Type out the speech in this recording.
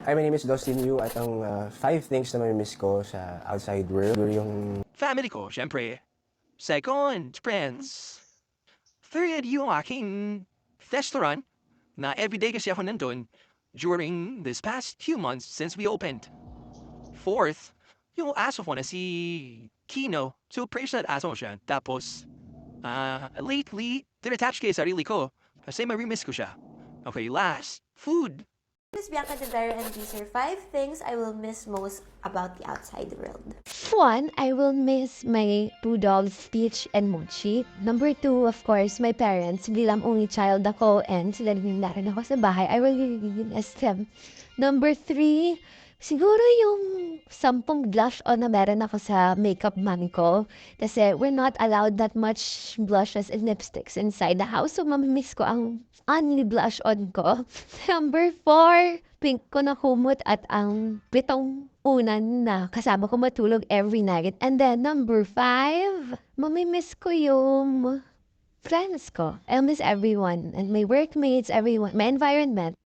Hi, my name is Dustin Yu at ang 5 things na mamimiss ko sa outside world yung Family ko, syempre. Second, friends. Third, yung aking restaurant na everyday kasi ako nandun during this past few months since we opened. Fourth, yung aso ko na si Kino. So, praise that aso ko siya. Tapos, lately, dinatouch kay sarili ko kasi marimiss ko siya. Okay, last, food. This is Bianca Devera, and these are 5 things I will miss most about the outside world. One, I will miss my two dogs, Peach and Mochi. Number two, of course, my parents. Bilang only child ako and sila rin narin ako sa bahay, I will really miss them. Number three, siguro yung 10 blush on na meron ako sa makeup man ko. Kasi we're not allowed that much blushes and lipsticks inside the house. So, mamimiss ko ang only blush on ko. Number 4, pink ko na kumot at ang pitong unan na kasama ko matulog every night. And then, number 5, mamimiss ko yung friends ko. I'll miss everyone and my workmates, everyone, my environment.